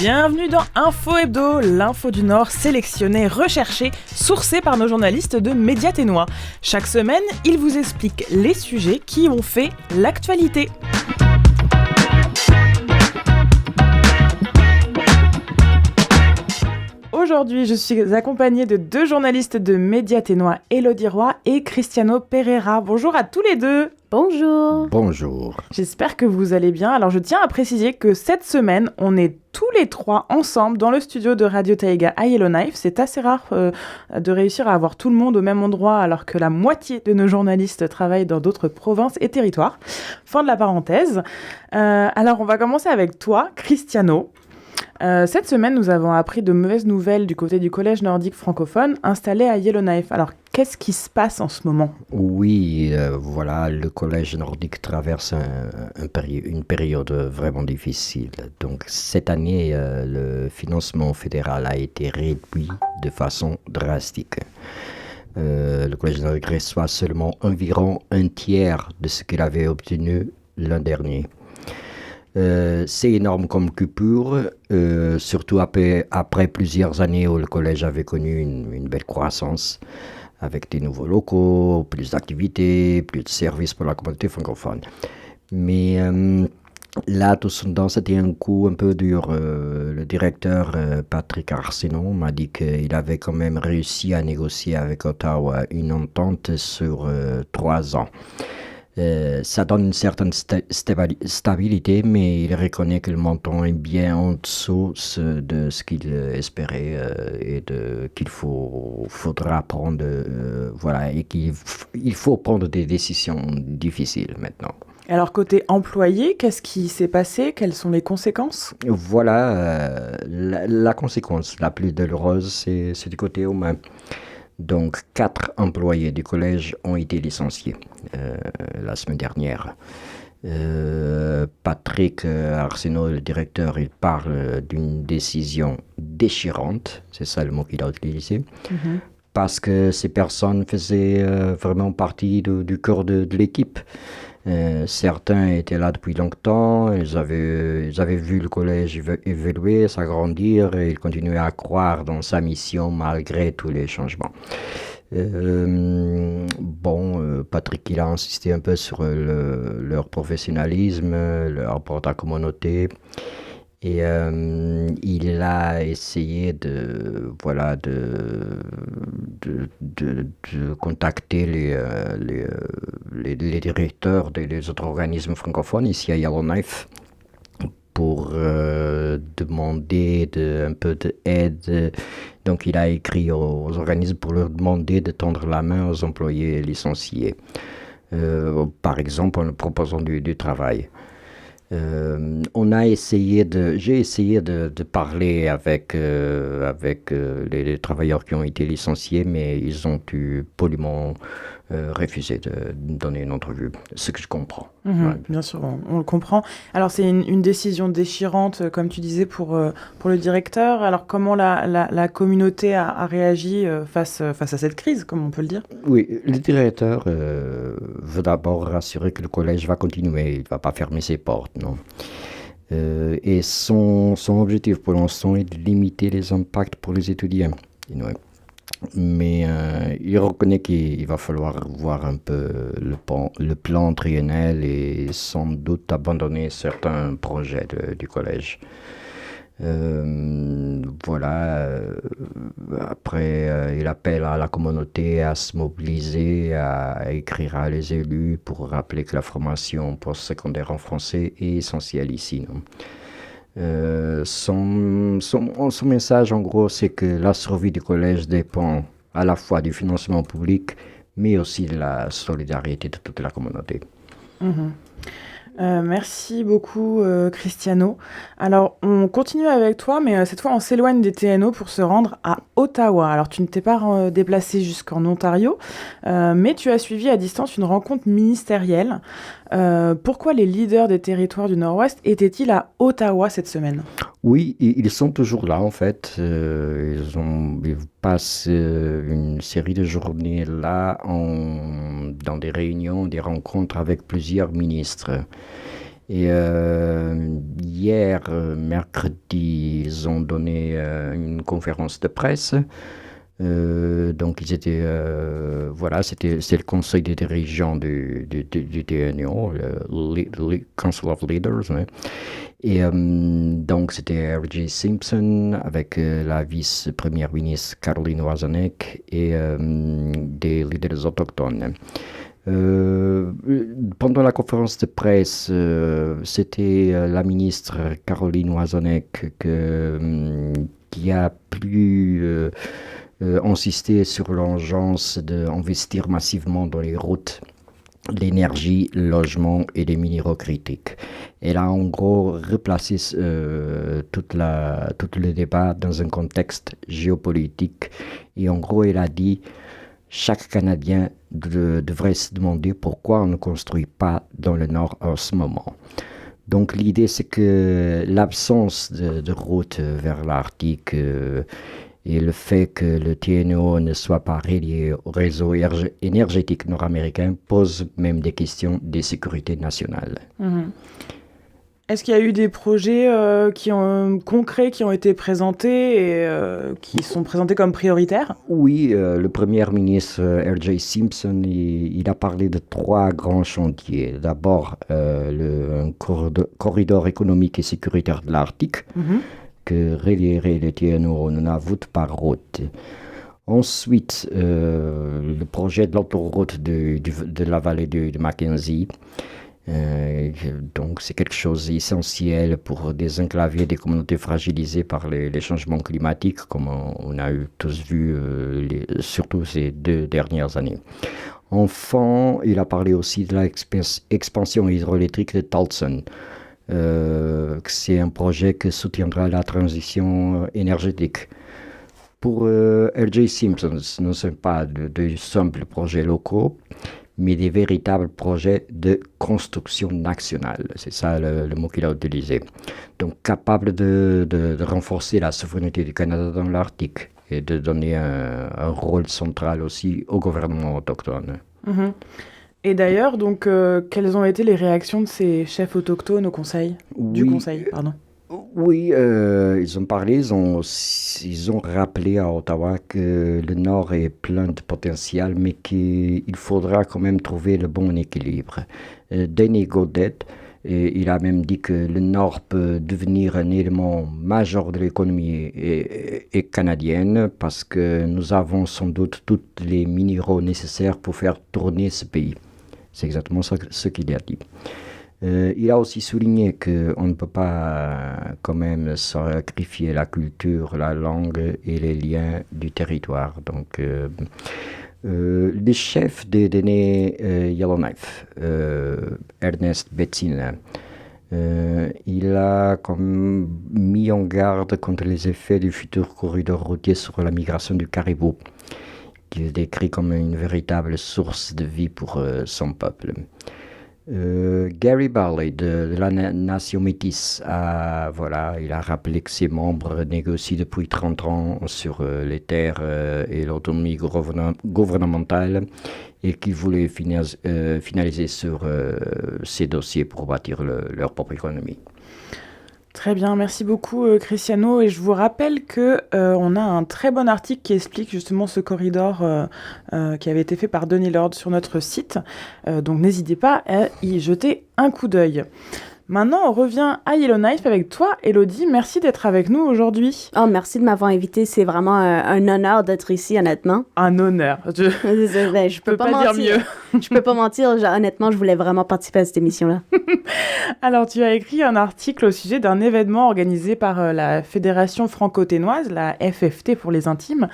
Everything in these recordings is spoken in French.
Bienvenue dans Info Hebdo, l'info du Nord sélectionnée, recherchée, sourcée par nos journalistes de Média Ténois. Chaque semaine, ils vous expliquent les sujets qui ont fait l'actualité. Aujourd'hui, je suis accompagnée de deux journalistes de Média Ténois, Élodie Roy et Cristiano Pereira. Bonjour à tous les deux. Bonjour. Bonjour. J'espère que vous allez bien. Alors, je tiens à préciser que cette semaine, on est tous les trois ensemble dans le studio de Radio Taïga à Yellowknife. C'est assez rare de réussir à avoir tout le monde au même endroit alors que la moitié de nos journalistes travaillent dans d'autres provinces et territoires. Fin de la parenthèse. Alors, on va commencer avec toi, Cristiano. Cette semaine, nous avons appris de mauvaises nouvelles du côté du collège nordique francophone installé à Yellowknife. Alors, qu'est-ce qui se passe en ce moment ? Oui, voilà, le collège nordique traverse une période vraiment difficile. Donc, cette année, le financement fédéral a été réduit de façon drastique. Le collège nordique reçoit seulement environ un tiers de ce qu'il avait obtenu l'an dernier. C'est énorme comme coupure, surtout après plusieurs années où le collège avait connu une belle croissance, avec des nouveaux locaux, plus d'activités, plus de services pour la communauté francophone. Mais là, tout soudain, c'était un coup un peu dur. Le directeur Patrick Arsenault m'a dit qu'il avait quand même réussi à négocier avec Ottawa une entente sur 3 ans. Ça donne une certaine stabilité, mais il reconnaît que le montant est bien en dessous de ce qu'il espérait et qu'il faudra prendre, voilà, et qu'il faut prendre des décisions difficiles maintenant. Alors, côté employé, qu'est-ce qui s'est passé ? Quelles sont les conséquences ? Voilà, la conséquence la plus douloureuse, c'est du côté humain. Donc, 4 employés du collège ont été licenciés la semaine dernière. Patrick Arsenault, le directeur, il parle d'une décision déchirante, c'est ça le mot qu'il a utilisé, parce que ces personnes faisaient vraiment partie du cœur de l'équipe. Certains étaient là depuis longtemps, ils avaient vu le collège évoluer, s'agrandir, et ils continuaient à croire dans sa mission malgré tous les changements. Patrick, il a insisté un peu sur leur professionnalisme, leur rapport à la communauté, et il a essayé de contacter les directeurs des autres organismes francophones ici à Yellowknife pour demander un peu d'aide. Donc il a écrit aux organismes pour leur demander de tendre la main aux employés licenciés, par exemple en leur proposant du travail. J'ai essayé de parler avec les travailleurs qui ont été licenciés, mais ils ont poliment refusé de donner une entrevue, ce que je comprends. Ouais. Bien sûr, on le comprend. Alors, c'est une décision déchirante, comme tu disais, pour le directeur. Alors, comment la communauté a réagi face à cette crise, comme on peut le dire ? Oui, le directeur veut d'abord rassurer que le collège va continuer, il ne va pas fermer ses portes, non. Et son objectif pour l'instant est de limiter les impacts pour les étudiants. Mais il reconnaît qu'il va falloir voir un peu le plan triennal et sans doute abandonner certains projets du collège. Après, il appelle à la communauté à se mobiliser, à écrire à les élus pour rappeler que la formation postsecondaire en français est essentielle ici, non ? Son message, en gros, c'est que la survie du collège dépend à la fois du financement public, mais aussi de la solidarité de toute la communauté. Merci beaucoup, Cristiano. Alors, on continue avec toi, mais cette fois, on s'éloigne des TNO pour se rendre à Ottawa. Alors, tu ne t'es pas déplacé jusqu'en Ontario, mais tu as suivi à distance une rencontre ministérielle. Pourquoi les leaders des territoires du Nord-Ouest étaient-ils à Ottawa cette semaine ? Oui, ils sont toujours là, en fait. Ils passent une série de journées là dans des réunions, des rencontres avec plusieurs ministres. Et hier, mercredi, ils ont donné une conférence de presse. Donc ils étaient, c'est le conseil des dirigeants du TNO, le Council of Leaders, ouais. Et donc c'était R.J. Simpson avec la vice-première ministre Caroline Wazanek et des leaders autochtones. Pendant la conférence de presse, c'était la ministre Caroline Wazanek qui a plus insisté sur l'urgence d'investir massivement dans les routes, l'énergie, le logement et les minéraux critiques. Elle a en gros replacé tout le débat dans un contexte géopolitique et en gros elle a dit chaque Canadien devrait se demander pourquoi on ne construit pas dans le Nord en ce moment. Donc l'idée c'est que l'absence de route vers l'Arctique et le fait que le TNO ne soit pas relié au réseau énergétique nord-américain pose même des questions de sécurité nationale. Est-ce qu'il y a eu des projets concrets qui ont été présentés et qui sont présentés comme prioritaires? Oui, le Premier ministre R.J. Simpson, il a parlé de 3 grands chantiers. D'abord, un corridor économique et sécuritaire de l'Arctique, que relierait le TNO au Nunavut par route. Ensuite, le projet de l'autoroute de la vallée de Mackenzie. Donc c'est quelque chose d'essentiel pour désenclaver des communautés fragilisées par les changements climatiques, comme on a tous vu, surtout ces 2 dernières années. Enfin, il a parlé aussi de l'expansion hydroélectrique de Tolson. C'est un projet qui soutiendra la transition énergétique. Pour R.J. Simpson, ce ne sont pas de simples projets locaux, mais des véritables projets de construction nationale. C'est ça le mot qu'il a utilisé. Donc, capable de renforcer la souveraineté du Canada dans l'Arctique et de donner un rôle central aussi au gouvernement autochtone. Et d'ailleurs, donc, quelles ont été les réactions de ces chefs autochtones au conseil? Du conseil, pardon. Oui, ils ont parlé, ils ont rappelé à Ottawa que le Nord est plein de potentiel, mais qu'il faudra quand même trouver le bon équilibre. Denis Godet, il a même dit que le Nord peut devenir un élément majeur de l'économie canadienne parce que nous avons sans doute tous les minéraux nécessaires pour faire tourner ce pays. C'est exactement ce qu'il a dit. Il a aussi souligné qu'on ne peut pas quand même sacrifier la culture, la langue et les liens du territoire. Donc, le chef des données Yellowknife, Ernest Betsina, il a comme mis en garde contre les effets du futur corridor routier sur la migration du caribou, qu'il décrit comme une véritable source de vie pour son peuple. Gary Barley de la Nation Métis, il a rappelé que ses membres négocient depuis 30 ans sur les terres et l'autonomie gouvernementale et qu'ils voulaient finaliser sur ces dossiers pour bâtir leur propre économie. Très bien, merci beaucoup Cristiano. Et je vous rappelle qu'on a un très bon article qui explique justement ce corridor qui avait été fait par Denis Lord sur notre site. Donc n'hésitez pas à y jeter un coup d'œil. Maintenant, on revient à Yellowknife avec toi, Élodie. Merci d'être avec nous aujourd'hui. Oh, merci de m'avoir invité. C'est vraiment un honneur d'être ici, honnêtement. Un honneur. Je peux pas dire mieux. Je peux pas mentir. Honnêtement, je voulais vraiment participer à cette émission-là. Alors, tu as écrit un article au sujet d'un événement organisé par la Fédération franco-ténoise, la FFT pour les intimes.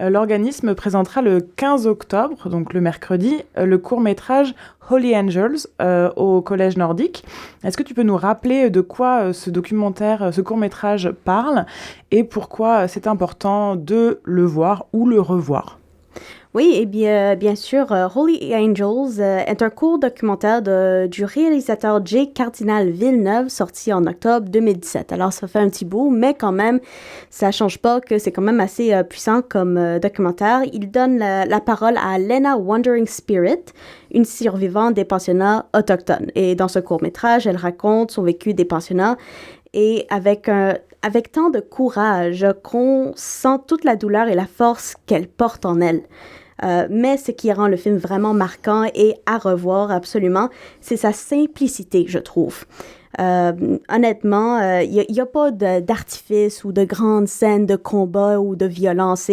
L'organisme présentera le 15 octobre, donc le mercredi, le court-métrage Holy Angels au Collège nordique. Est-ce que tu peux nous rappeler de quoi ce court-métrage parle et pourquoi c'est important de le voir ou le revoir? Oui, et bien sûr, Holy Angels est un court documentaire du réalisateur J. Cardinal Villeneuve, sorti en octobre 2017. Alors, ça fait un petit bout, mais quand même, ça change pas que c'est quand même assez puissant comme documentaire. Il donne la parole à Lena Wandering Spirit, une survivante des pensionnats autochtones. Et dans ce court-métrage, elle raconte son vécu des pensionnats et avec tant de courage qu'on sent toute la douleur et la force qu'elle porte en elle. Mais ce qui rend le film vraiment marquant et à revoir absolument, c'est sa simplicité, je trouve. Honnêtement, il n'y a pas d'artifice ou de grandes scènes de combat ou de violence.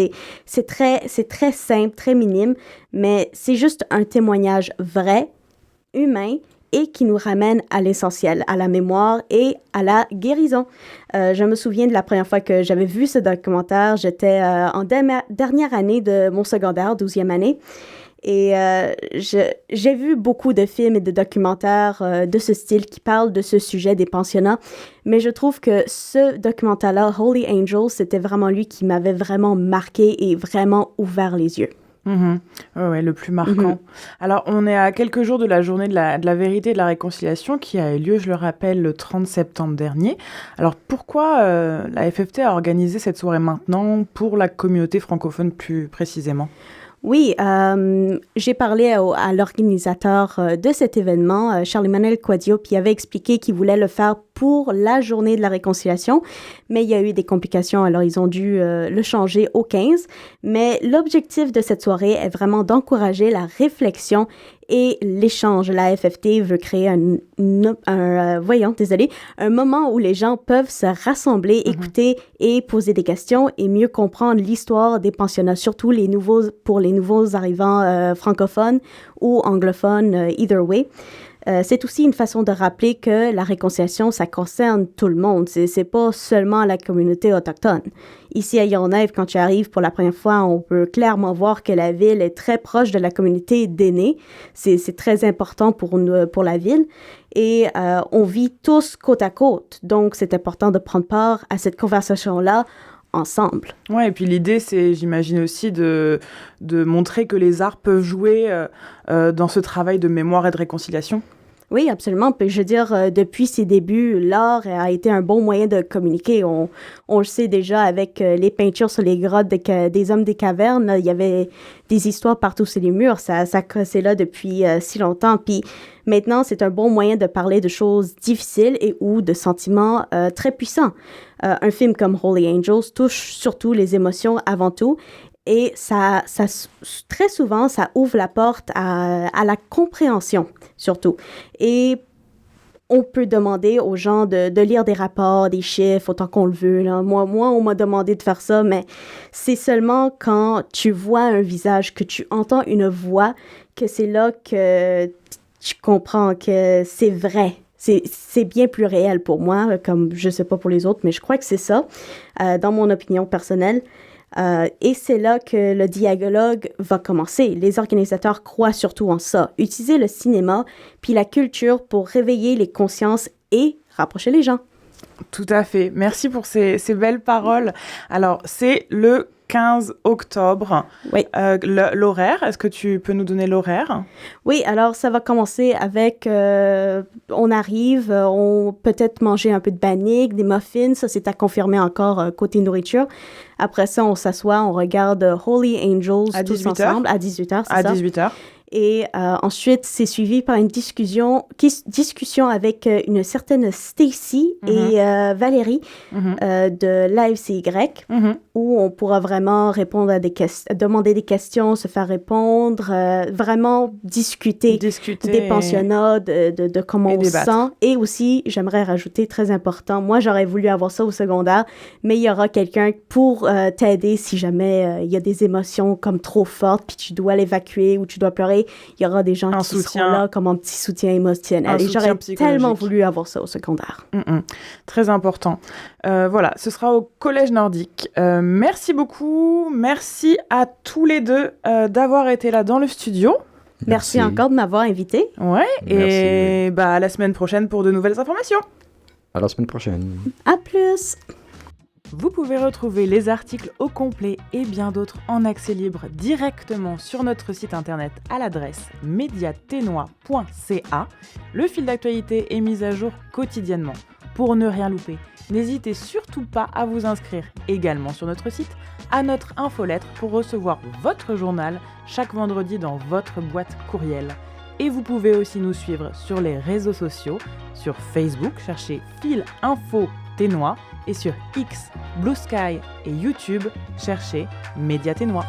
C'est très simple, très minime, mais c'est juste un témoignage vrai, humain, et qui nous ramène à l'essentiel, à la mémoire et à la guérison. Je me souviens de la première fois que j'avais vu ce documentaire. J'étais en dernière année de mon secondaire, 12e année. Et j'ai vu beaucoup de films et de documentaires de ce style qui parlent de ce sujet des pensionnats. Mais je trouve que ce documentaire-là, Holy Angels, c'était vraiment lui qui m'avait vraiment marqué et vraiment ouvert les yeux. Ouais, le plus marquant. Alors, on est à quelques jours de la journée de la vérité et de la réconciliation qui a eu lieu, je le rappelle, le 30 septembre dernier. Alors, pourquoi la FFT a organisé cette soirée maintenant pour la communauté francophone plus précisément ? Oui, j'ai parlé à l'organisateur de cet événement, Charles-Emmanuel Quadio, puis il avait expliqué qu'il voulait le faire pour la journée de la réconciliation, mais il y a eu des complications, alors ils ont dû le changer au 15. Mais l'objectif de cette soirée est vraiment d'encourager la réflexion et l'échange. La FFT veut créer un moment où les gens peuvent se rassembler, écouter et poser des questions et mieux comprendre l'histoire des pensionnats, surtout pour les nouveaux arrivants francophones ou anglophones, either way. C'est aussi une façon de rappeler que la réconciliation, ça concerne tout le monde. C'est pas seulement la communauté autochtone. Ici à Yellowknife, quand tu arrives pour la première fois, on peut clairement voir que la ville est très proche de la communauté d'aînés. C'est très important pour la ville. Et on vit tous côte à côte. Donc, c'est important de prendre part à cette conversation-là ensemble. Ouais, et puis l'idée, c'est, j'imagine aussi, de montrer que les arts peuvent jouer dans ce travail de mémoire et de réconciliation. Oui, absolument. Puis, je veux dire, depuis ses débuts, l'art a été un bon moyen de communiquer. On le sait déjà avec les peintures sur les grottes des hommes des cavernes. Il y avait des histoires partout sur les murs. C'est là depuis si longtemps. Puis maintenant, c'est un bon moyen de parler de choses difficiles et ou de sentiments très puissants. Un film comme Holy Angels touche surtout les émotions avant tout. Et ça, très souvent, ça ouvre la porte à la compréhension, surtout. Et on peut demander aux gens de lire des rapports, des chiffres, autant qu'on le veut. Là. Moi, on m'a demandé de faire ça, mais c'est seulement quand tu vois un visage, que tu entends une voix, que c'est là que tu comprends que c'est vrai. C'est bien plus réel pour moi, comme je sais pas pour les autres, mais je crois que c'est ça, dans mon opinion personnelle. Et c'est là que le dialogue va commencer. Les organisateurs croient surtout en ça. Utiliser le cinéma puis la culture pour réveiller les consciences et rapprocher les gens. Tout à fait. Merci pour ces belles paroles. Alors, c'est le 15 octobre. Oui. L'horaire, est-ce que tu peux nous donner l'horaire? Oui, alors ça va commencer avec, on arrive, on peut-être manger un peu de bannique, des muffins, ça c'est à confirmer encore côté nourriture. Après ça, on s'assoit, on regarde Holy Angels à tous ensemble à 18h, c'est ça? À 18h. Et ensuite, c'est suivi par une discussion avec une certaine Stacy et Valérie de l'AFCY, où on pourra vraiment répondre à demander des questions, se faire répondre, vraiment discuter des pensionnats, de comment on se sent. Et aussi, j'aimerais rajouter, très important, moi, j'aurais voulu avoir ça au secondaire, mais il y aura quelqu'un pour t'aider si jamais il y a des émotions comme trop fortes, puis tu dois l'évacuer ou tu dois pleurer. Il y aura des gens qui seront là comme un petit soutien émotionnel. Et j'aurais tellement voulu avoir ça au secondaire. Très important. Voilà, ce sera au Collège Nordique. Merci beaucoup. Merci à tous les deux d'avoir été là dans le studio. Merci encore de m'avoir invité. Ouais, et à la semaine prochaine pour de nouvelles informations. À la semaine prochaine. À plus. Vous pouvez retrouver les articles au complet et bien d'autres en accès libre directement sur notre site internet à l'adresse mediatenois.ca. Le fil d'actualité est mis à jour quotidiennement. Pour ne rien louper, n'hésitez surtout pas à vous inscrire également sur notre site à notre infolettre pour recevoir votre journal chaque vendredi dans votre boîte courriel. Et vous pouvez aussi nous suivre sur les réseaux sociaux, sur Facebook, cherchez Fil Info Ténois, et sur X, Blue Sky et YouTube, cherchez Média Ténois.